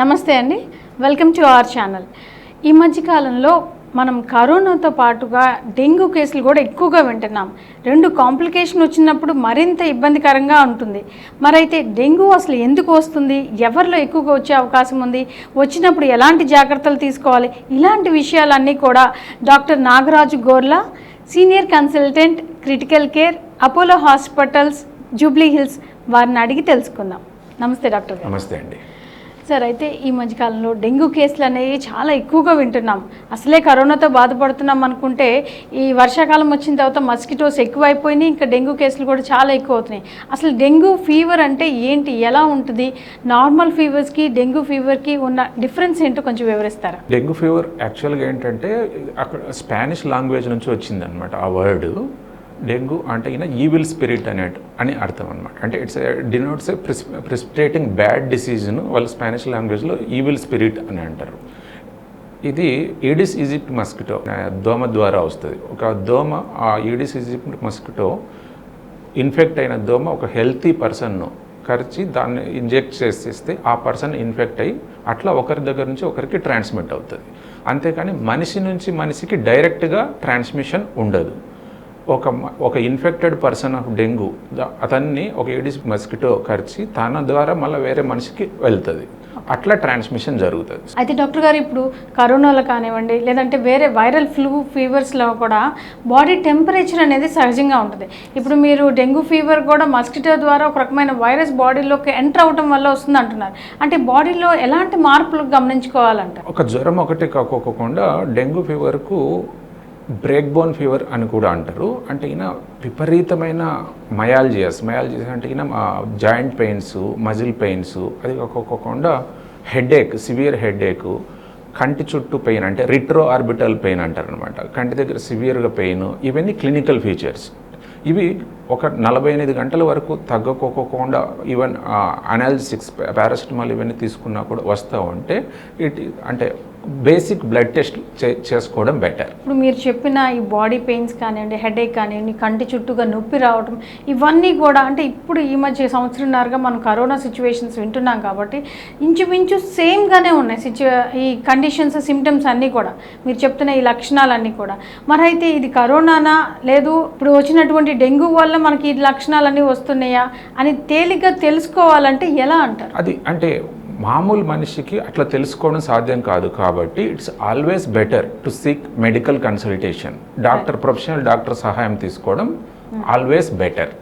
నమస్తే అండి, welcome to our channel. ఈ మధ్యకాలంలో మనం కరోనాతో పాటుగా డెంగ్యూ కేసులు కూడా ఎక్కువగా వింటున్నాం. రెండు కాంప్లికేషన్ వచ్చినప్పుడు మరింత ఇబ్బందికరంగా ఉంటుంది. మరైతే డెంగ్యూ అసలు ఎందుకు వస్తుంది, ఎవరిలో ఎక్కువగా వచ్చే అవకాశం ఉంది, వచ్చినప్పుడు ఎలాంటి జాగ్రత్తలు తీసుకోవాలి, ఇలాంటి విషయాలన్నీ కూడా doctor Nagaraju Gorla, senior consultant critical care, Apollo hospitals, Jubilee Hills వారిని అడిగి తెలుసుకుందాం. నమస్తే డాక్టర్ గారు. నమస్తే అండి సార్. అయితే ఈ మధ్యకాలంలో డెంగ్యూ కేసులు అనేవి చాలా ఎక్కువగా వింటున్నాం. అసలే కరోనాతో బాధపడుతున్నాం అనుకుంటే ఈ వర్షాకాలం వచ్చిన తర్వాత మస్కిటోస్ ఎక్కువైపోయినాయి, ఇంకా డెంగ్యూ కేసులు కూడా చాలా ఎక్కువ అవుతున్నాయి. అసలు డెంగ్యూ ఫీవర్ అంటే ఏంటి, ఎలా ఉంటుంది, నార్మల్ ఫీవర్స్కి డెంగ్యూ ఫీవర్కి ఉన్న డిఫరెన్స్ ఏంటో కొంచెం వివరిస్తారా? డెంగ్యూ ఫీవర్ యాక్చువల్గా ఏంటంటే అక్కడ స్పానిష్ లాంగ్వేజ్ నుంచి వచ్చిందనమాట ఆ వర్డ్. డెంగ్యూ అంటే ఈవిల్ స్పిరిట్ అని అర్థం అనమాట. అంటే ఇట్స్ డినోట్స్ ప్రిసిపిటేటింగ్ బ్యాడ్ డిసీజ్ను వాళ్ళు స్పానిష్ లాంగ్వేజ్లో ఈవిల్ స్పిరిట్ అని అంటారు. ఇది ఈడిస్ ఈజిప్ట్ మస్కిటో దోమ ద్వారా వస్తుంది. ఒక దోమ, ఆ ఈడిస్ ఈజిప్ట్ మస్కిటో ఇన్ఫెక్ట్ అయిన దోమ ఒక హెల్తీ పర్సన్ను కరిచి దాన్ని ఇంజెక్ట్ చేసేస్తే ఆ పర్సన్ ఇన్ఫెక్ట్ అయ్యి అట్లా ఒకరి దగ్గర నుంచి ఒకరికి ట్రాన్స్మిట్ అవుతుంది. అంతేకాని మనిషి నుంచి మనిషికి డైరెక్ట్గా ట్రాన్స్మిషన్ ఉండదు. ఒక ఇన్ఫెక్టెడ్ పర్సన్ ఆఫ్ డెంగ్యూ అతన్ని ఒక ఏడిస్ మస్కిటో కరిచి తన ద్వారా మళ్ళీ వేరే మనిషికి వెళ్తుంది. అట్లా ట్రాన్స్మిషన్ జరుగుతుంది. అయితే డాక్టర్ గారు, ఇప్పుడు కరోనాలో కానివ్వండి, లేదంటే వేరే వైరల్ ఫ్లూ ఫీవర్స్లో కూడా బాడీ టెంపరేచర్ అనేది సహజంగా ఉంటుంది. ఇప్పుడు మీరు డెంగ్యూ ఫీవర్ కూడా మస్కిటో ద్వారా ఒక రకమైన వైరస్ బాడీలోకి ఎంటర్ అవడం వల్ల వస్తుంది అంటున్నారు. అంటే బాడీలో ఎలాంటి మార్పులు గమనించుకోవాలంట? ఒక జ్వరం ఒకటి కాకోకుండా డెంగ్యూ ఫీవర్కు బ్రేక్ బోన్ ఫీవర్ అని కూడా అంటారు. అంటే విపరీతమైన మయాలజియాస్ అంటే జాయింట్ పెయిన్స్, మజిల్ పెయిన్స్, అది కాకుండా హెడేక్, సివియర్ హెడేక్, కంటి చుట్టూ పెయిన్ అంటే రిట్రో ఆర్బిటల్ పెయిన్ అంటారు అనమాట. కంటి దగ్గర సివియర్గా పెయిన్, ఇవన్నీ క్లినికల్ ఫీచర్స్. ఇవి ఒక 48 గంటల వరకు తగ్గకోకుండా ఈవెన్ అనాలిసిక్స్, పారాసిటమాల్ ఇవన్నీ తీసుకున్నా కూడా వస్తూ ఉంటే అంటే బేసిక్ బ్లడ్ టెస్ట్ చేసుకోవడం బెటర్. ఇప్పుడు మీరు చెప్పిన ఈ బాడీ పెయిన్స్ కానివ్వండి, హెడేక్ కానివ్వండి, కంటి చుట్టూగా నొప్పి రావడం, ఇవన్నీ కూడా అంటే ఇప్పుడు ఈ మధ్య సంవత్సరంన్నరగా మనం కరోనా సిచ్యువేషన్స్ వింటున్నాం కాబట్టి ఇంచుమించు సేమ్గానే ఉన్నాయి ఈ కండిషన్స్, సిమ్టమ్స్ అన్నీ కూడా మీరు చెప్తున్న ఈ లక్షణాలన్నీ కూడా. మరి అయితే ఇది కరోనానా లేదు ఇప్పుడు వచ్చినటువంటి డెంగ్యూ వల్ల మనకి ఈ లక్షణాలన్నీ వస్తున్నాయా అని తేలిగ్గా తెలుసుకోవాలంటే ఎలా అంటారు? అది అంటే మామూలు మనిషికి అట్లా తెలుసుకోవడం సాధ్యం కాదు. కాబట్టి it's always better to seek medical consultation. Professional doctor సహాయం తీసుకోవడం ఆల్వేస్ బెటర్.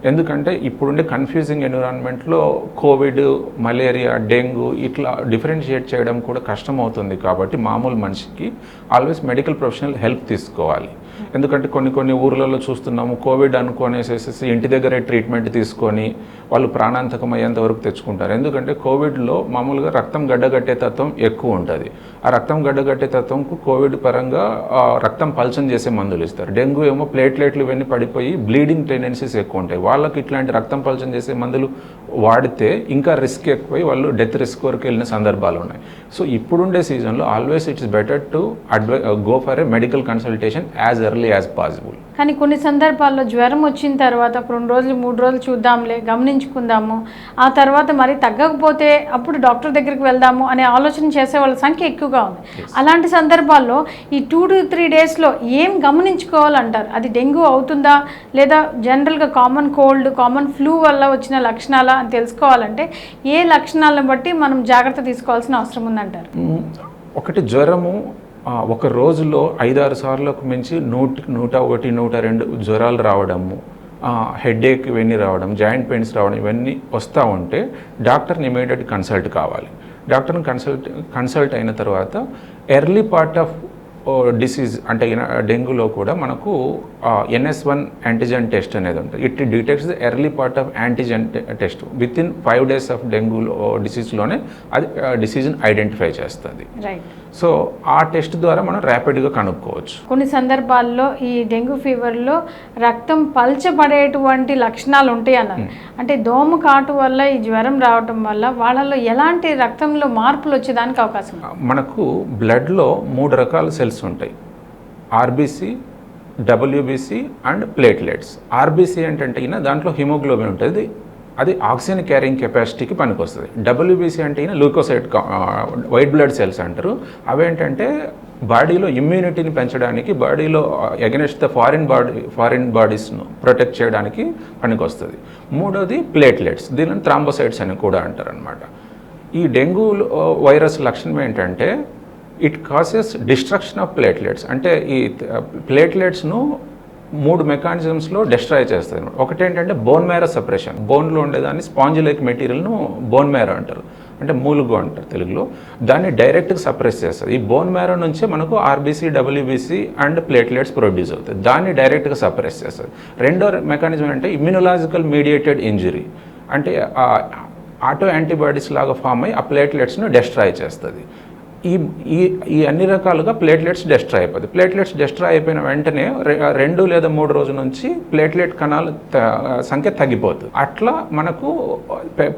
ఎందుకంటే ఇప్పుడుండే కన్ఫ్యూజింగ్ ఎన్విరాన్మెంట్లో కోవిడ్, మలేరియా, డెంగ్యూ ఇట్లా డిఫరెన్షియేట్ చేయడం కూడా కష్టం అవుతుంది. కాబట్టి మామూలు మనిషికి ఆల్వేస్ మెడికల్ ప్రొఫెషనల్ హెల్ప్ తీసుకోవాలి. ఎందుకంటే కొన్ని ఊర్లలో చూస్తున్నాము, కోవిడ్ అనుకునేసేసి ఇంటి దగ్గరే ట్రీట్మెంట్ తీసుకొని వాళ్ళు ప్రాణాంతకం అయ్యేంత వరకు తెచ్చుకుంటారు. ఎందుకంటే కోవిడ్లో మామూలుగా రక్తం గడ్డగట్టే తత్వం ఎక్కువ ఉంటుంది. ఆ రక్తం గడ్డగట్టే తత్వంకు కోవిడ్ పరంగా రక్తం పల్చం చేసే మందులు ఇస్తారు. డెంగ్యూ ఏమో ప్లేట్లెట్లు ఇవన్నీ పడిపోయి బ్లీడింగ్ టెండెన్సీస్ ఎక్కువ ఉంటాయి. వాళ్ళకి ఇట్లాంటి రక్తం పల్చం చేసే మందులు వాడితే ఇంకా రిస్క్ ఎక్కువై వాళ్ళు డెత్ రిస్క్ వరకు వెళ్ళిన సందర్భాలు ఉన్నాయి. సో ఇప్పుడుండే సీజన్లో always it's better to go for a medical consultation as early as possible. కానీ కొన్ని సందర్భాల్లో జ్వరం వచ్చిన తర్వాత 2 రోజులు 3 రోజులు చూద్దాంలే, గమనించుకుందాము, ఆ తర్వాత మరి తగ్గకపోతే అప్పుడు డాక్టర్ దగ్గరికి వెళ్దాము అనే ఆలోచన చేసే వాళ్ళ సంఖ్య ఎక్కువగా ఉంది. అలాంటి సందర్భాల్లో ఈ 2 to 3 డేస్లో ఏం గమనించుకోవాలంటారు? అది డెంగ్యూ అవుతుందా లేదా జనరల్గా కామన్ కోల్డ్, కామన్ ఫ్లూ వల్ల వచ్చిన లక్షణాలా అని తెలుసుకోవాలంటే ఏ లక్షణాలను బట్టి మనం జాగ్రత్త తీసుకోవాల్సిన అవసరం ఉందంటారు? ఒకటి, జ్వరము ఒక రోజులో 5-6 సార్లకు మించి 101, 102 జ్వరాలు రావడము, హెడేక్ ఇవన్నీ రావడం, జాయింట్ పెయిన్స్ రావడం, ఇవన్నీ వస్తూ ఉంటే డాక్టర్ని ఇమీడియట్ కన్సల్ట్ కావాలి. డాక్టర్ని కన్సల్ట్ అయిన తర్వాత ఎర్లీ పార్ట్ ఆఫ్ డిసీజ్ అంటే డెంగ్యూలో కూడా మనకు NS1 యాంటీజెన్ టెస్ట్ అనేది ఉంటుంది. It detects the early part of antigen test. Within 5 days of dengue డిసీజ్లోనే అది డిసీజ్ని ఐడెంటిఫై చేస్తుంది. సో ఆ టెస్ట్ ద్వారా మనం ర్యాపిడ్గా కనుక్కోవచ్చు. కొన్ని సందర్భాల్లో ఈ డెంగ్యూ ఫీవర్లో రక్తం పల్చబడేటువంటి లక్షణాలు ఉంటాయి అన్నారు. అంటే దోమ కాటు వల్ల ఈ జ్వరం రావటం వల్ల వాళ్ళలో ఎలాంటి రక్తంలో మార్పులు వచ్చేదానికి అవకాశం? మనకు బ్లడ్లో 3 రకాల సెల్స్ ఉంటాయి. RBC, WBC and platelets. RBC అంటే దాంట్లో హిమోగ్లోబిన్ ఉంటుంది, అది ఆక్సిజన్ క్యారింగ్ కెపాసిటీకి పనికొస్తుంది. డబ్ల్యూబీసీ అంటే లూకోసైట్ వైట్ బ్లడ్ సెల్స్ అంటారు. అవేంటంటే బాడీలో ఇమ్యూనిటీని పెంచడానికి, బాడీలో అగెనిస్ట్ ద ఫారిన్ బాడీస్ను ప్రొటెక్ట్ చేయడానికి పనికొస్తుంది. మూడోది ప్లేట్లెట్స్, దీనిని థ్రాంబోసైట్స్ అని కూడా అంటారు అనమాట. ఈ డెంగ్యూ వైరస్ లక్షణం ఏంటంటే it causes destruction of platelets. అంటే ఈ ప్లేట్లెట్స్ను 3 మెకానిజమ్స్లో డిస్ట్రాయ్ చేస్తుంది. ఒకటి ఏంటంటే బోన్ మ్యారో సపరేషన్, బోన్లో ఉండేదాన్ని స్పాంజ్ లైక్ మెటీరియల్ను బోన్ మ్యారో అంటారు, అంటే మూలుగు అంటారు తెలుగులో. దాన్ని డైరెక్ట్గా సప్రెస్ చేస్తుంది. ఈ బోన్ మ్యారో నుంచే మనకు RBC, WBC and platelets produce అవుతాయి. దాన్ని డైరెక్ట్గా సప్రెస్ చేస్తుంది. రెండో మెకానిజం అంటే ఇమ్యూనలాజికల్ మీడియేటెడ్ ఇంజరీ, అంటే ఆటో యాంటీబాడీస్ లాగా ఫామ్ అయ్యి ఆ ప్లేట్లెట్స్ను డిస్ట్రాయ్ చేస్తుంది. ఈ అన్ని రకాలుగా ప్లేట్లెట్స్ డిస్ట్రాయ్ అయిపోతుంది. ప్లేట్లెట్స్ డిస్ట్రాయ్ అయిపోయిన వెంటనే 2 లేదా 3 రోజుల నుంచి ప్లేట్లెట్ కణాలు సంఖ్య తగ్గిపోతుంది. అట్లా మనకు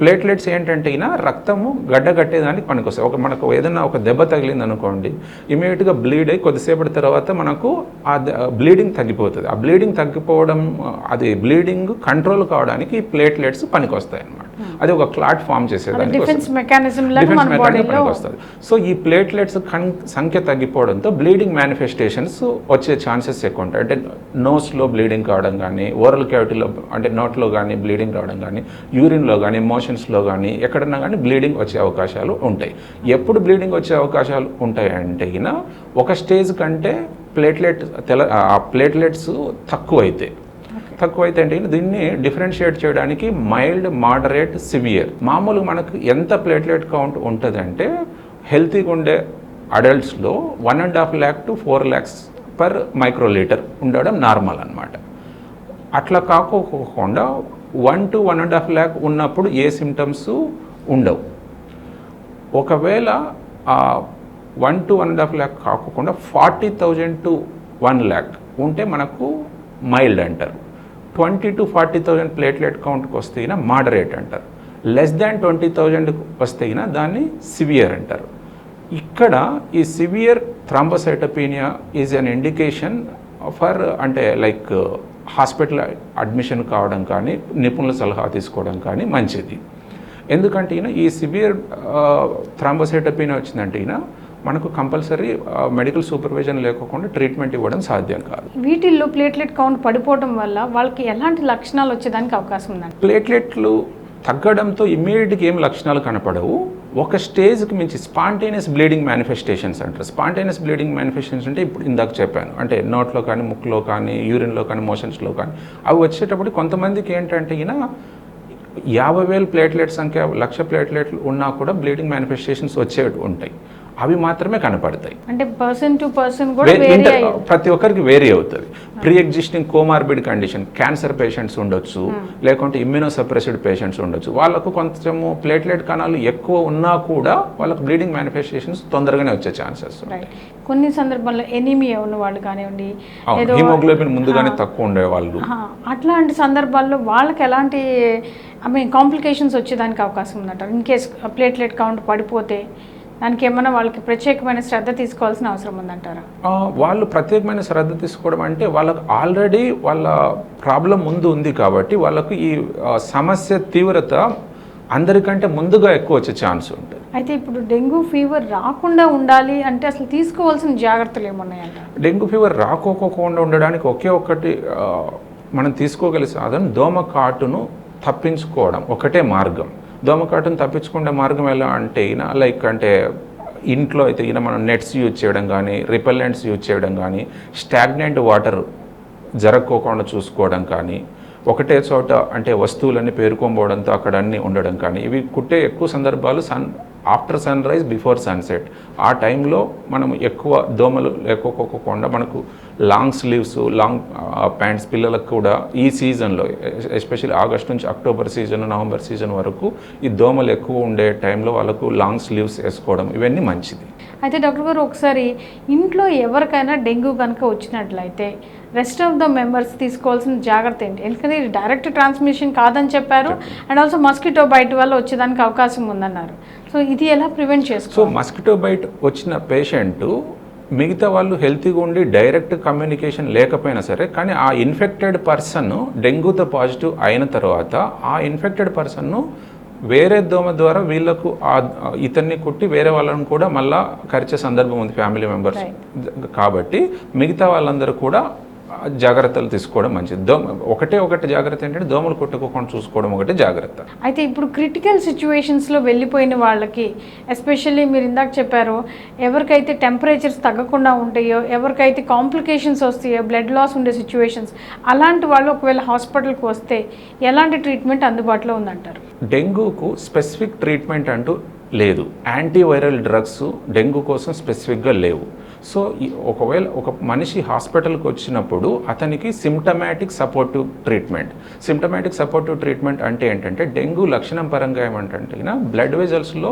ప్లేట్లెట్స్ ఏంటంటే రక్తము గడ్డగట్టేదానికి పనికొస్తాయి. మనకు ఏదైనా ఒక దెబ్బ తగిలింది అనుకోండి, ఇమీడియట్గా బ్లీడ్ అయ్యి కొద్దిసేపటి తర్వాత మనకు ఆ బ్లీడింగ్ తగ్గిపోతుంది. ఆ బ్లీడింగ్ తగ్గిపోవడం, అది బ్లీడింగ్ కంట్రోల్ కావడానికి ఈ ప్లేట్లెట్స్ పనికొస్తాయి అన్నమాట. అది ఒక క్లాట్ ఫామ్ చేసేదానికి డిఫెన్స్ మెకానిజం వస్తుంది. సో ఈ ప్లేట్లెట్స్ సంఖ్య తగ్గిపోవడంతో బ్లీడింగ్ మేనిఫెస్టేషన్స్ వచ్చే ఛాన్సెస్ ఎక్కువ ఉంటాయి. అంటే నోస్లో బ్లీడింగ్ కావడం కానీ, ఓరల్ క్యావిటీలో అంటే నోట్లో కానీ బ్లీడింగ్ రావడం కానీ, యూరిన్లో కానీ, మోషన్స్లో కానీ, ఎక్కడన్నా కానీ బ్లీడింగ్ వచ్చే అవకాశాలు ఉంటాయి. ఎప్పుడు బ్లీడింగ్ వచ్చే అవకాశాలు ఉంటాయంటే ఒక స్టేజ్ కంటే ప్లేట్లెట్స్ తక్కువైతే అంటే దీన్ని డిఫరెన్షియేట్ చేయడానికి మైల్డ్, మోడరేట్, సివియర్. మామూలుగా మనకు ఎంత ప్లేట్లెట్ కౌంట్ ఉంటుందంటే హెల్తీగా ఉండే అడల్ట్స్లో 1.5 lakh to 4 lakhs per microlitre ఉండడం నార్మల్ అనమాట. అట్లా కాకోకుండా 1 to 1.5 lakh ఉన్నప్పుడు ఏ సిమ్టమ్స్ ఉండవు. ఒకవేళ 1 to 1.5 lakh కాకుండా 40,000 to 1 lakh ఉంటే మనకు మైల్డ్ అంటారు. 20 to 40,000 ప్లేట్లెట్ కౌంట్కి వస్తే మోడరేట్ అంటారు. లెస్ దాన్ 20,000 వస్తే దాన్ని సివియర్ అంటారు. ఇక్కడ ఈ severe thrombocytopenia is an indication for, అంటే లైక్ హాస్పిటల్ అడ్మిషన్ కావడం కానీ, నిపుణుల సలహా తీసుకోవడం కానీ మంచిది. ఎందుకంటే ఈ సివియర్ థ్రాంబోసైటోపీనియా వచ్చిందంటే మనకు కంపల్సరీ మెడికల్ సూపర్విజన్ లేకుండా ట్రీట్మెంట్ ఇవ్వడం సాధ్యం కాదు. వీటిల్లో ప్లేట్లెట్ కౌంట్ పడిపోవడం వల్ల వాళ్ళకి ఎలాంటి లక్షణాలు వచ్చేదానికి అవకాశం ఉందండి? ప్లేట్లెట్లు తగ్గడంతో ఇమ్మీడియట్గా ఏం లక్షణాలు కనపడవు. ఒక స్టేజ్కి మించి స్పాంటేనియస్ బ్లీడింగ్ మేనిఫెస్టేషన్స్ అంటారు. స్పాంటేనియస్ బ్లీడింగ్ మేనిఫెస్టేషన్స్ అంటే ఇప్పుడు ఇందాక చెప్పాను, అంటే నోట్లో కానీ, ముక్కులో కానీ, యూరిన్లో కానీ, మోషన్స్లో కానీ అవి వచ్చేటప్పుడు కొంతమందికి ఏంటంటే 50,000 ప్లేట్లెట్ సంఖ్య, 1,00,000 ప్లేట్లెట్లు ఉన్నా కూడా బ్లీడింగ్ మేనిఫెస్టేషన్స్ వచ్చేవి ఉంటాయి. అవి మాత్రమే కనపడతాయి. అంటే పర్సన్ టు పర్సన్ కూడా ప్రతి ఒక్కరికి వేరీ అవుతుంది. Pre existing comorbid condition, cancer patients ఉండొచ్చు, లేకుంటే ఇమ్యూనోసప్రెసిడ్ పేషెంట్స్ ఉండొచ్చు. వాళ్ళకు కొంచెము ప్లేట్లెట్ కణాలు ఎక్కువ ఉన్నా కూడా వాళ్ళకు బ్లీడింగ్ మేనిఫెస్టేషన్స్ తొందరగానే వచ్చే ఛాన్సెస్. కొన్ని సందర్భాల్లో ఎనీమియా ఉన్న వాళ్ళు కానివ్వండి, హిమోగ్లోబిన్ ముందుగానే తక్కువ ఉండే వాళ్ళు, అట్లాంటి సందర్భాల్లో వాళ్ళకి ఎలాంటి కాంప్లికేషన్స్ వచ్చేదానికి అవకాశం ఉందంటారు? ఇన్ కేస్ ప్లేట్లెట్ కౌంట్ పడిపోతే దానికి ఏమైనా వాళ్ళకి ప్రత్యేకమైన శ్రద్ధ తీసుకోవాల్సిన అవసరం ఉందంటారా? వాళ్ళు ప్రత్యేకమైన శ్రద్ధ తీసుకోవడం అంటే వాళ్ళకు ఆల్రెడీ వాళ్ళ ప్రాబ్లం ముందు ఉంది కాబట్టి వాళ్ళకు ఈ సమస్య తీవ్రత అందరికంటే ముందుగా ఎక్కువ వచ్చే ఛాన్స్ ఉంటుంది. అయితే ఇప్పుడు డెంగ్యూ ఫీవర్ రాకుండా ఉండాలి అంటే అసలు తీసుకోవాల్సిన జాగ్రత్తలు ఏమున్నాయంట? డెంగ్యూ ఫీవర్ రాకోకుండా ఉండడానికి ఒకే ఒక్కటి మనం తీసుకోగలిగే సాధనం దోమకాటును తప్పించుకోవడం ఒకటే మార్గం. దోమకాటును తప్పించుకునే మార్గం ఎలా అంటే లైక్ అంటే ఇంట్లో అయితే మనం నెట్స్ యూజ్ చేయడం కానీ, రిపెల్లెంట్స్ యూజ్ చేయడం కానీ, స్టాగ్నెంట్ వాటర్ జరగకోకుండా చూసుకోవడం కానీ, ఒకటే చోట అంటే వస్తువులన్నీ పేరుకోబోవడంతో అక్కడ అన్నీ ఉండడం కానీ, ఇవి కుట్టే ఎక్కువ సందర్భాలు after sunrise, before sunset. ఆ టైంలో మనం ఎక్కువ దోమలు లేకపోకుండా మనకు లాంగ్ స్లీవ్స్, లాంగ్ ప్యాంట్స్ పిల్లలకు కూడా ఈ సీజన్లో ఎస్పెషల్లీ ఆగస్ట్ నుంచి అక్టోబర్ సీజన్, నవంబర్ సీజన్ వరకు ఈ దోమలు ఎక్కువ ఉండే టైంలో వాళ్ళకు లాంగ్ స్లీవ్స్ వేసుకోవడం ఇవన్నీ మంచిది. అయితే డాక్టర్ గారు ఒకసారి ఇంట్లో ఎవరికైనా డెంగ్యూ కనుక వచ్చినట్లయితే రెస్ట్ ఆఫ్ ద మెంబర్స్ తీసుకోవాల్సిన జాగ్రత్త ఏంటి? ఎందుకంటే ఇది డైరెక్ట్ ట్రాన్స్మిషన్ కాదని చెప్పారు, అండ్ ఆల్సో మస్కిటో బైట్ వల్ల వచ్చేదానికి అవకాశం ఉందన్నారు. సో ఇది ఎలా ప్రివెంట్ చేసుకోవాలి? సో మస్కిటో బైట్ వచ్చిన పేషెంట్ మిగతా వాళ్ళు హెల్తీగా ఉండి డైరెక్ట్ కమ్యూనికేషన్ లేకపోయినా సరే, కానీ ఆ ఇన్ఫెక్టెడ్ పర్సన్ డెంగ్యూతో పాజిటివ్ అయిన తర్వాత ఆ ఇన్ఫెక్టెడ్ పర్సన్ను వేరే దోమ ద్వారా వీళ్ళకు ఇతన్ని కుట్టి వేరే వాళ్ళని కూడా మళ్ళా కరిచే సందర్భం ఉంది ఫ్యామిలీ మెంబర్స్. కాబట్టి మిగతా వాళ్ళందరూ కూడా జాగ్రత్తలు తీసుకోవడం మంచిది. ఒకటి జాగ్రత్త ఏంటంటే దోమలు కొట్టుకోకుండా చూసుకోవడం ఒకటి జాగ్రత్త. అయితే ఇప్పుడు క్రిటికల్ సిచ్యువేషన్స్లో వెళ్ళిపోయిన వాళ్ళకి, ఎస్పెషల్లీ మీరు ఇందాక చెప్పారు, ఎవరికైతే టెంపరేచర్స్ తగ్గకుండా ఉంటాయో, ఎవరికైతే కాంప్లికేషన్స్ వస్తాయో, బ్లడ్ లాస్ ఉండే సిచ్యువేషన్స్, అలాంటి వాళ్ళు ఒకవేళ హాస్పిటల్కి వస్తే ఎలాంటి ట్రీట్మెంట్ అందుబాటులో ఉందంటారు? డెంగ్యూకు స్పెసిఫిక్ ట్రీట్మెంట్ అంటూ లేదు. యాంటీవైరల్ డ్రగ్స్ డెంగ్యూ కోసం స్పెసిఫిక్గా లేవు. సో ఒకవేళ ఒక మనిషి హాస్పిటల్కి వచ్చినప్పుడు అతనికి సిమ్టమాటిక్ సపోర్టివ్ ట్రీట్మెంట్ అంటే ఏంటంటే, డెంగ్యూ లక్షణం పరంగా ఏమంటే బ్లడ్ వెజల్స్లో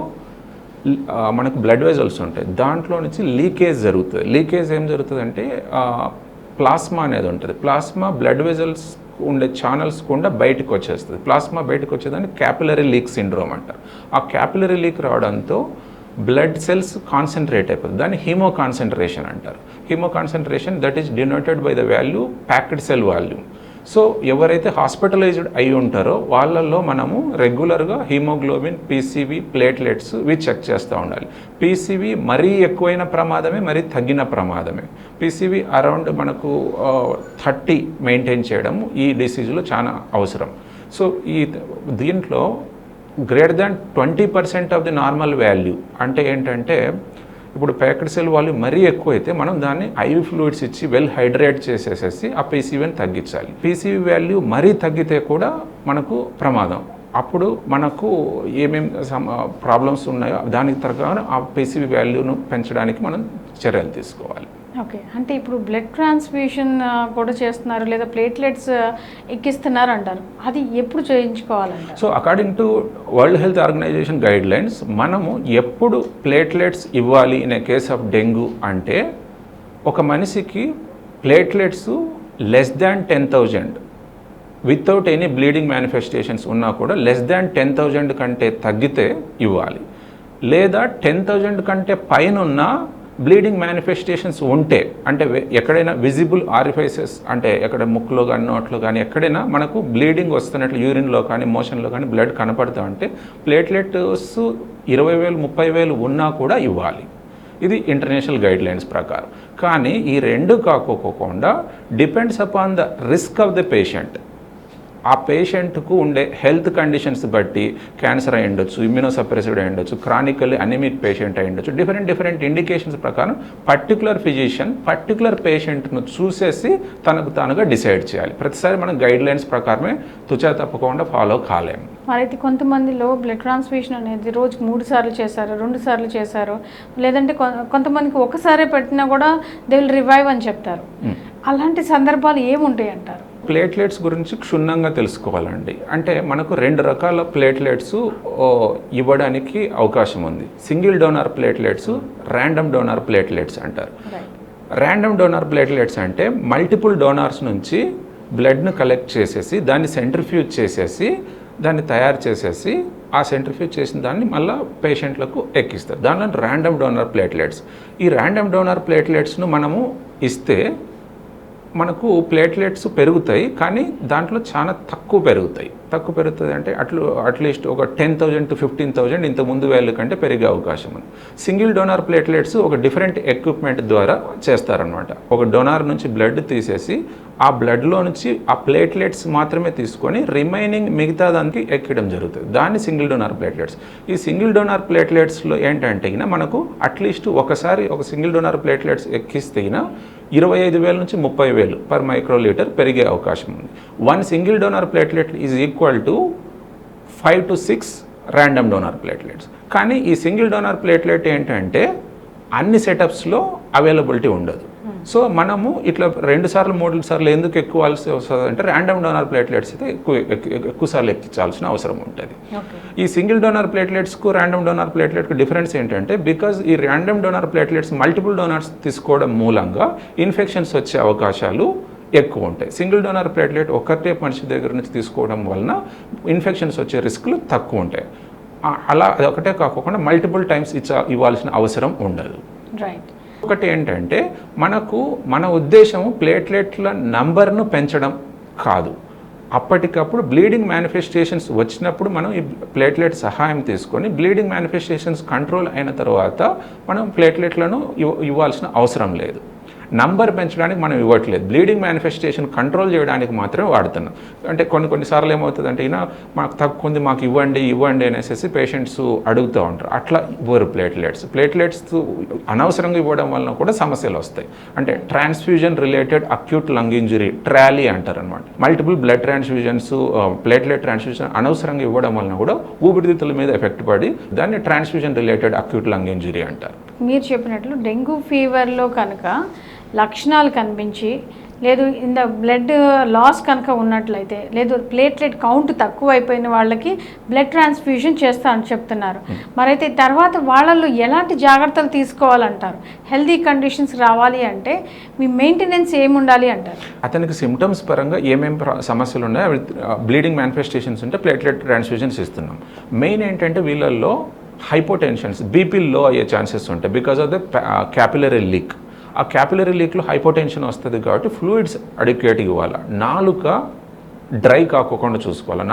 మనకు బ్లడ్ వెజల్స్ ఉంటాయి, దాంట్లో నుంచి లీకేజ్ జరుగుతుంది. లీకేజ్ ఏం జరుగుతుంది అంటే ప్లాస్మా అనేది ఉంటుంది. ప్లాస్మా బ్లడ్ వెజల్స్ ఉండే ఛానల్స్ కూడా బయటకు వచ్చేస్తుంది. ప్లాస్మా బయటకు వచ్చేదాన్ని క్యాపిలరీ లీక్ సిండ్రోమ్ అంటారు. ఆ క్యాపిలరీ లీక్ రావడంతో బ్లడ్ సెల్స్ కాన్సన్ట్రేట్ అయిపోతుంది. దాన్ని హీమో కాన్సన్ట్రేషన్ అంటారు. Haemo concentration that is denoted by the value packed cell volume. So ఎవరైతే హాస్పిటలైజ్డ్ అయి ఉంటారో వాళ్ళల్లో మనము రెగ్యులర్గా హీమోగ్లోబిన్, పీసీవీ, ప్లేట్లెట్స్ ఇవి చెక్ చేస్తూ ఉండాలి. పీసీవీ మరీ ఎక్కువైన ప్రమాదమే, మరీ తగ్గిన ప్రమాదమే. పీసీవీ అరౌండ్ మనకు 30 మెయింటైన్ చేయడం ఈ డిసీజ్లో చాలా అవసరం. సో దీంట్లో greater than 20% of the normal value అంటే ఏంటంటే, ఇప్పుడు ప్యాకెట్ సెల్ వాల్యూ మరీ ఎక్కువైతే మనం దాన్ని ఐవి ఫ్లూయిడ్స్ ఇచ్చి వెల్ హైడ్రేట్ చేసేసేసి ఆ పీసీవీని తగ్గించాలి. పీసీవీ వాల్యూ మరీ తగ్గితే కూడా మనకు ప్రమాదం. అప్పుడు మనకు ఏమేమి ప్రాబ్లమ్స్ ఉన్నాయో దానికి తగ్గ ఆ పీసీవీ వాల్యూను పెంచడానికి మనం చర్యలు తీసుకోవాలి. ఓకే, అంటే ఇప్పుడు బ్లడ్ ట్రాన్స్ఫ్యూషన్ కూడా చేస్తున్నారు, లేదా ప్లేట్లెట్స్ ఎక్కిస్తున్నారు అంటారు, అది ఎప్పుడు చేయించుకోవాలంటారు? So according to world health organization guidelines, మనము ఎప్పుడు ప్లేట్లెట్స్ ఇవ్వాలి in a case of dengue అంటే, ఒక మనిషికి platelets less than 10,000 without any bleeding manifestations ఉన్నా కూడా లెస్ దాన్ 10,000 కంటే తగ్గితే ఇవ్వాలి. లేదా 10,000 కంటే పైన ఉన్న బ్లీడింగ్ మేనిఫెస్టేషన్స్ ఉంటే, అంటే ఎక్కడైనా విజిబుల్ ఆరిఫైసెస్ అంటే ఎక్కడ ముక్కులో కానీ నోట్లో కానీ ఎక్కడైనా మనకు బ్లీడింగ్ వస్తున్నట్లు యూరిన్లో కానీ మోషన్లో కానీ బ్లడ్ కనపడతా ఉంటే ప్లేట్లెట్స్ 20,000 30,000 ఉన్నా కూడా ఇవ్వాలి. ఇది ఇంటర్నేషనల్ గైడ్ లైన్స్ ప్రకారం. కానీ ఈ రెండు కాకోకుండా depends upon the risk of the patient. ఆ పేషెంట్కు ఉండే హెల్త్ కండిషన్స్ బట్టి క్యాన్సర్ అయి ఉండొచ్చు, ఇమ్యూనోసప్రెసివ్ అయి ఉండొచ్చు, క్రానికల్లీ అనెమిక్ పేషెంట్ అయి ఉండొచ్చు, డిఫరెంట్ ఇండికేషన్స్ ప్రకారం పర్టికులర్ ఫిజిషియన్ పర్టికులర్ పేషెంట్ను చూసేసి తనకు తానుగా డిసైడ్ చేయాలి. ప్రతిసారి మనం గైడ్ లైన్స్ ప్రకారమే తుచా తప్పకుండా ఫాలో కాలేము. మరైతే కొంతమందిలో బ్లడ్ ట్రాన్స్ఫ్యూషన్ అనేది రోజుకి 3 సార్లు చేశారు, 2 సార్లు చేశారు, లేదంటే కొంతమందికి ఒకసారే పెట్టినా కూడా దే విల్ రివైవ్ అని చెప్తారు. అలాంటి సందర్భాలు ఏముంటాయి అంటారు? ప్లేట్లెట్స్ గురించి క్షుణ్ణంగా తెలుసుకోవాలండి. అంటే మనకు 2 రకాల ప్లేట్లెట్స్ ఇవ్వడానికి అవకాశం ఉంది. Single donor platelets, random donor platelets అంటారు. ర్యాండమ్ డోనార్ ప్లేట్లెట్స్ అంటే మల్టిపుల్ డోనార్స్ నుంచి బ్లడ్ను కలెక్ట్ చేసేసి దాన్ని సెంట్రిఫ్యూజ్ చేసేసి దాన్ని తయారు చేసేసి ఆ సెంట్రిఫ్యూజ్ చేసిన దాన్ని మళ్ళీ పేషెంట్లకు ఎక్కిస్తారు. దానిలో ర్యాండమ్ డోనార్ ప్లేట్లెట్స్. ఈ ర్యాండమ్ డోనార్ ప్లేట్లెట్స్ను మనము ఇస్తే మనకు ప్లేట్లెట్స్ పెరుగుతాయి, కానీ దాంట్లో చాలా తక్కువ పెరుగుతుంది అంటే అట్లీస్ట్ ఒక 10,000 to 15,000 ఇంత ముందు వేళ్ళ కంటే పెరిగే అవకాశం ఉంది. సింగిల్ డోనార్ ప్లేట్లెట్స్ ఒక డిఫరెంట్ ఎక్విప్మెంట్ ద్వారా చేస్తారనమాట. ఒక డోనార్ నుంచి బ్లడ్ తీసేసి ఆ బ్లడ్లో నుంచి ఆ ప్లేట్లెట్స్ మాత్రమే తీసుకొని రిమైనింగ్ మిగతా దానికి ఎక్కడం జరుగుతుంది. దాన్ని సింగిల్ డోనార్ ప్లేట్లెట్స్. ఈ సింగిల్ డోనార్ ప్లేట్లెట్స్లో ఏంటంటే మనకు అట్లీస్ట్ ఒకసారి ఒక సింగిల్ డోనార్ ప్లేట్లెట్స్ ఎక్కిస్తే 25,000 నుంచి 30,000 పర్ మైక్రోలీటర్ పెరిగే అవకాశం ఉంది. 1 single donor platelet is equal to 5 to 6 random donor platelets. కానీ ఈ సింగిల్ డోనార్ ప్లేట్లెట్ ఏంటంటే అన్ని సెటప్స్లో అవైలబిలిటీ ఉండదు. సో మనము ఇట్లా 2 సార్లు 3 సార్లు ఎందుకు ఎక్కువాల్సి వస్తుంది అంటే ర్యాండమ్ డోనార్ ప్లేట్లెట్స్ అయితే ఎక్కువ సార్లు ఎక్కించాల్సిన అవసరం ఉంటుంది. ఈ సింగిల్ డోనార్ ప్లేట్లెట్స్కు ర్యాండమ్ డోనార్ ప్లేట్లెట్కు డిఫరెన్స్ ఏంటంటే, బికాజ్ ఈ random donor platelets multiple donors తీసుకోవడం మూలంగా ఇన్ఫెక్షన్స్ వచ్చే అవకాశాలు ఎక్కువ ఉంటాయి. సింగిల్ డోనార్ ప్లేట్లెట్ ఒకటే మనిషి దగ్గర నుంచి తీసుకోవడం వలన ఇన్ఫెక్షన్స్ వచ్చే రిస్కులు తక్కువ ఉంటాయి. అలా అదొకటే కాకుండా మల్టిపుల్ టైమ్స్ ఇవ్వాల్సిన అవసరం ఉండదు. రైట్. ఒకటి ఏంటంటే మన ఉద్దేశం ప్లేట్లెట్ల నంబర్ను పెంచడం కాదు. అప్పటికప్పుడు బ్లీడింగ్ మేనిఫెస్టేషన్స్ వచ్చినప్పుడు మనం ఈ ప్లేట్లెట్ సహాయం తీసుకొని బ్లీడింగ్ మేనిఫెస్టేషన్స్ కంట్రోల్ అయిన తర్వాత మనం ప్లేట్లెట్లను ఇవ్వాల్సిన అవసరం లేదు. నంబర్ పెంచడానికి మనం ఇవ్వట్లేదు, బ్లీడింగ్ మేనిఫెస్టేషన్ కంట్రోల్ చేయడానికి మాత్రమే వాడుతున్నాం. అంటే కొన్నిసార్లు ఏమవుతుందంటే మాకు తక్కువ మాకు ఇవ్వండి అనేసి పేషెంట్స్ అడుగుతూ ఉంటారు. అట్లా ఇవ్వరు ప్లేట్లెట్స్ అనవసరంగా ఇవ్వడం వలన కూడా సమస్యలు వస్తాయి. అంటే transfusion related acute lung injury, trolley అంటారు అనమాట. Multiple blood transfusions, platelet transfusion అనవసరంగా ఇవ్వడం వలన కూడా ఊపిరితిత్తుల మీద ఎఫెక్ట్ పడి దాన్ని transfusion related acute lung injury అంటారు. మీరు చెప్పినట్లు డెంగ్యూ ఫీవర్లో కనుక లక్షణాలు కనిపించి లేదు ఇంత బ్లడ్ లాస్ కనుక ఉన్నట్లయితే లేదు ప్లేట్లెట్ కౌంట్ తక్కువ అయిపోయిన వాళ్ళకి బ్లడ్ ట్రాన్స్ఫ్యూజన్ చేస్తా అని చెప్తున్నారు. మరైతే తర్వాత వాళ్ళల్లో ఎలాంటి జాగ్రత్తలు తీసుకోవాలంటారు? హెల్దీ కండిషన్స్ రావాలి అంటే మీ మెయింటెనెన్స్ ఏముండాలి అంటారు? అతనికి సిమ్టమ్స్ పరంగా ఏమేమి సమస్యలు ఉన్నాయో అవి బ్లీడింగ్ మేనిఫెస్టేషన్స్ ఉంటే ప్లేట్లెట్ ట్రాన్స్ఫ్యూజన్స్ ఇస్తున్నాం. మెయిన్ ఏంటంటే వీళ్ళల్లో హైపోటెన్షన్స్, బీపీ లో అయ్యే ఛాన్సెస్ ఉంటాయి because of the capillary leak. ఆ క్యాపిలరీ లీక్లో హైపోటెన్షన్ వస్తుంది కాబట్టి ఫ్లూయిడ్స్ అడిక్వేట్గా ఇవ్వాలి. నాలుక డ్రై కాకుండా చూసుకోవాలి.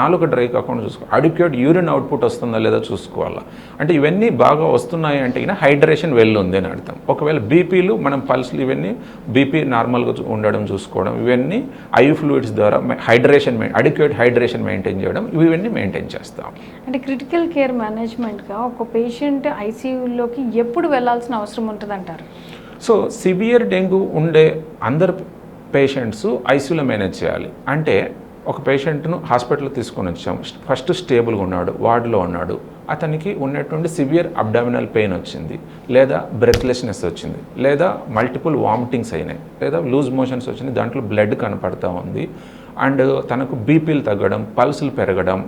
అడిక్వేట్ యూరిన్ అవుట్పుట్ వస్తుందా లేదా చూసుకోవాలి. అంటే ఇవన్నీ బాగా వస్తున్నాయి అంటే హైడ్రేషన్ ఉంది అని అర్థం. ఒకవేళ బీపీలు మనం పల్స్లు ఇవన్నీ బీపీ నార్మల్గా ఉండడం చూసుకోవడం, ఇవన్నీ ఐ ఫ్లూయిడ్స్ ద్వారా అడిక్వేట్ హైడ్రేషన్ మెయింటైన్ చేయడం, ఇవన్నీ మెయింటైన్ చేస్తాం. అంటే క్రిటికల్ కేర్ మేనేజ్మెంట్గా ఒక పేషెంట్ ఐసీయూలోకి ఎప్పుడు వెళ్ళాల్సిన అవసరం ఉంటుంది అంటారు? సో సివియర్ డెంగ్యూ ఉండే అందరు పేషెంట్స్ ఐసీయూలో మేనేజ్ చేయాలి. అంటే ఒక పేషెంట్ను హాస్పిటల్ తీసుకొని వచ్చాం, ఫస్ట్ స్టేబుల్గా ఉన్నాడు, వార్డులో ఉన్నాడు, అతనికి ఉన్నటువంటి సివియర్ అబ్డామినల్ పెయిన్ వచ్చింది, లేదా బ్రెత్లెస్నెస్ వచ్చింది, లేదా మల్టిపుల్ వామిటింగ్స్ అయినాయి, లేదా లూజ్ మోషన్స్ వచ్చినాయి, దాంట్లో బ్లడ్ కనపడతా ఉంది, అండ్ తనకు బీపీలు తగ్గడం, పల్సులు పెరగడం,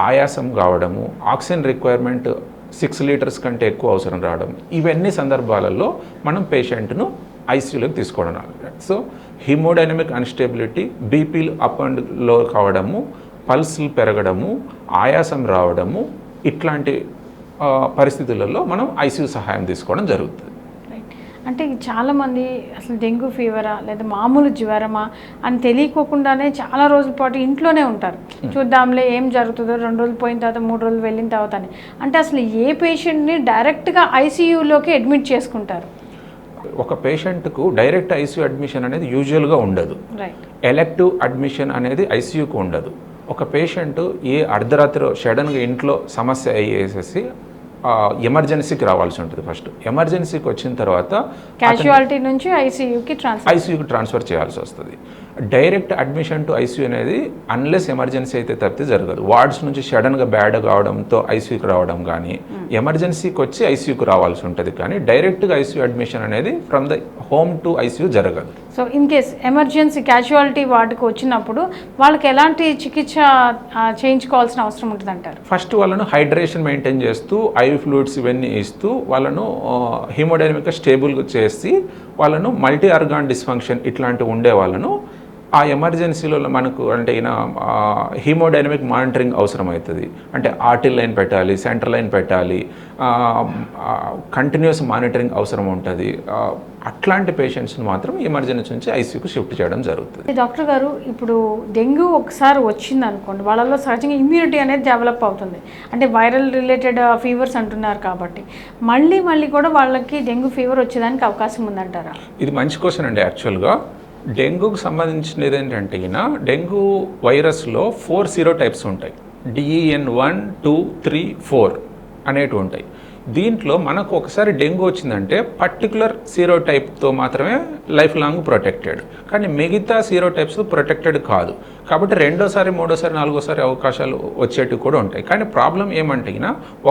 ఆయాసం కావడము, ఆక్సిజన్ రిక్వైర్మెంట్ 6 లీటర్స్ కంటే ఎక్కువ అవసరం రావడం, ఇవన్నీ సందర్భాలలో మనం పేషెంట్ను ఐసీయూలోకి తీసుకోవడం. సో హిమోడైనమిక్ అన్స్టేబిలిటీ, బీపీలు అప్ అండ్ లో కావడము, పల్స్లు పెరగడము, ఆయాసం రావడము, ఇట్లాంటి పరిస్థితులలో మనం ఐసీయూ సహాయం తీసుకోవడం జరుగుతుంది. అంటే చాలామంది అసలు డెంగ్యూ ఫీవరా లేదా మామూలు జ్వరమా అని తెలియకోకుండానే చాలా రోజుల పాటు ఇంట్లోనే ఉంటారు. చూద్దాంలే ఏం జరుగుతుందో, 2 రోజులు పోయిన తర్వాత 3 రోజులు వెళ్ళిన తర్వాత అని. అంటే అసలు ఏ పేషెంట్ని డైరెక్ట్గా ఐసీయూలోకి అడ్మిట్ చేసుకుంటారు? ఒక పేషెంట్కు డైరెక్ట్ ఐసీయూ అడ్మిషన్ అనేది యూజువల్గా ఉండదు. ఎలెక్టివ్ అడ్మిషన్ అనేది ఐసీయూకు ఉండదు. ఒక పేషెంట్ ఏ అర్ధరాత్రిలో సడన్గా ఇంట్లో సమస్య అయ్యేసేసి ఎమర్జెన్సీకి రావాల్సి ఉంటుంది. ఫస్ట్ ఎమర్జెన్సీకి వచ్చిన తర్వాత క్యాజువాలిటీ నుంచి ఐసీయూకి ట్రాన్స్ఫర్ చేయాల్సి వస్తుంది. డైరెక్ట్ అడ్మిషన్ టు ఐసీయూ అనేది అన్లెస్ ఎమర్జెన్సీ అయితే తప్పితే జరగదు. వార్డ్స్ నుంచి సడన్గా బ్యాడ్ కావడంతో ఐసీయూకి రావడం కానీ, ఎమర్జెన్సీకి వచ్చి ఐసీయూకి రావాల్సి ఉంటుంది. కానీ డైరెక్ట్గా ఐసీయూ అడ్మిషన్ అనేది from the home to ICU జరగదు. So in case emergency casualty వార్డుకి వచ్చినప్పుడు వాళ్ళకి ఎలాంటి చికిత్స చేయించుకోవాల్సిన అవసరం ఉంటుంది అంటారు? ఫస్ట్ వాళ్ళను హైడ్రేషన్ మెయింటైన్ చేస్తూ, ఐ ఫ్లూయిడ్స్ ఇవన్నీ ఇస్తూ, వాళ్ళను హిమోడైనమిక్గా స్టేబుల్గా చేసి, వాళ్ళను మల్టీ ఆర్గాన్ డిస్ఫంక్షన్ ఇట్లాంటివి ఉండే వాళ్ళను ఆ ఎమర్జెన్సీలో మనకు అంటే హీమోడైనమిక్ మానిటరింగ్ అవసరం అవుతుంది. అంటే ఆర్టీ లైన్ పెట్టాలి, సెంటర్ లైన్ పెట్టాలి, కంటిన్యూస్ మానిటరింగ్ అవసరం ఉంటుంది. అట్లాంటి పేషెంట్స్ని మాత్రం ఎమర్జెన్సీ నుంచి ఐసీయూకి షిఫ్ట్ చేయడం జరుగుతుంది. డాక్టర్ గారు, ఇప్పుడు డెంగ్యూ ఒకసారి వచ్చింది అనుకోండి, వాళ్ళలో సహజంగా ఇమ్యూనిటీ అనేది డెవలప్ అవుతుంది. అంటే వైరల్ రిలేటెడ్ ఫీవర్స్ అంటున్నారు కాబట్టి మళ్ళీ కూడా వాళ్ళకి డెంగ్యూ ఫీవర్ వచ్చేదానికి అవకాశం ఉందంటారా? ఇది మంచి క్వశ్చన్ అండి. యాక్చువల్గా డెంగ్యూకి సంబంధించినది ఏంటంటే డెంగ్యూ వైరస్లో 4 సీరోటైప్స్ ఉంటాయి. DEN1, 2, 3, 4 అనేటివి ఉంటాయి. దీంట్లో మనకు ఒకసారి డెంగ్యూ వచ్చిందంటే పర్టికులర్ సీరోటైప్తో మాత్రమే లైఫ్ లాంగ్ ప్రొటెక్టెడ్, కానీ మిగతా సీరోటైప్స్ ప్రొటెక్టెడ్ కాదు. కాబట్టి 2వ, 3వ, 4వ అవకాశాలు వచ్చేటివి కూడా ఉంటాయి. కానీ ప్రాబ్లం ఏమంటే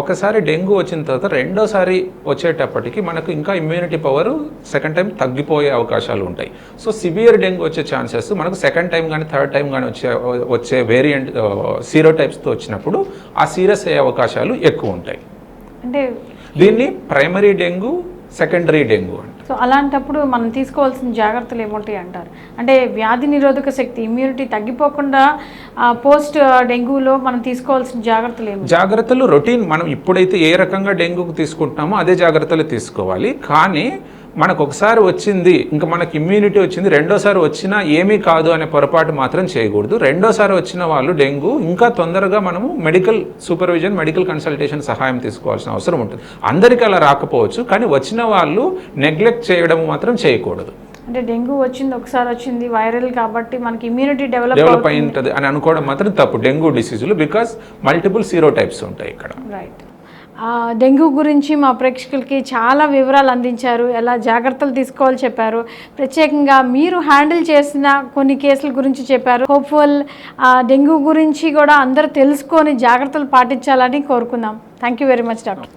ఒకసారి డెంగ్యూ వచ్చిన తర్వాత 2వసారి వచ్చేటప్పటికి మనకు ఇంకా ఇమ్యూనిటీ పవర్ సెకండ్ టైం తగ్గిపోయే అవకాశాలు ఉంటాయి. సో సివియర్ డెంగ్యూ వచ్చే ఛాన్సెస్ మనకు సెకండ్ టైం కానీ థర్డ్ టైం కానీ వచ్చే వేరియంట్ సీరోటైప్స్తో వచ్చినప్పుడు ఆ సీరియస్ అయ్యే అవకాశాలు ఎక్కువ ఉంటాయి. అంటే దీన్ని ప్రైమరీ డెంగ్యూ, సెకండరీ డెంగ్యూ అంటే. సో అలాంటప్పుడు మనం తీసుకోవాల్సిన జాగ్రత్తలు ఏముంటాయి అంటారు? అంటే వ్యాధి నిరోధక శక్తి, ఇమ్యూనిటీ తగ్గిపోకుండా పోస్ట్ డెంగ్యూలో మనం తీసుకోవాల్సిన జాగ్రత్తలు ఏమి? జాగ్రత్తలు రొటీన్ మనం ఇప్పుడైతే ఏ రకంగా డెంగ్యూకి తీసుకుంటున్నామో అదే జాగ్రత్తలు తీసుకోవాలి. కానీ మనకు ఒకసారి వచ్చింది ఇంకా మనకి ఇమ్యూనిటీ వచ్చింది, రెండోసారి వచ్చినా ఏమీ కాదు అనే పొరపాటు మాత్రం చేయకూడదు. రెండోసారి వచ్చిన వాళ్ళు డెంగ్యూ ఇంకా తొందరగా మనము మెడికల్ సూపర్విజన్, మెడికల్ కన్సల్టేషన్ సహాయం తీసుకోవాల్సిన అవసరం ఉంటుంది. అందరికీ అలా రాకపోవచ్చు, కానీ వచ్చిన వాళ్ళు నెగ్లెక్ట్ చేయడం మాత్రం చేయకూడదు. అంటే డెంగ్యూ వచ్చింది, ఒకసారి వచ్చింది, వైరల్ కాబట్టి మనకి ఇమ్యూనిటీ డెవలప్ అయి ఉంటుంది అని అనుకోవడం మాత్రం తప్పు. డెంగ్యూ డిసీజులు బికాస్ మల్టిపుల్ సీరోటైప్స్ ఉంటాయి ఇక్కడ. రైట్. డెంగ్యూ గురించి మా ప్రేక్షకులకి చాలా వివరాలు అందించారు, ఎలా జాగ్రత్తలు తీసుకోవాలో చెప్పారు. ప్రత్యేకంగా మీరు హ్యాండిల్ చేసిన కొన్ని కేసుల గురించి చెప్పారు. హోప్ఫుల్ డెంగ్యూ గురించి కూడా అందరూ తెలుసుకొని జాగ్రత్తలు పాటించాలని కోరుకుందాం. Thank you very much doctor.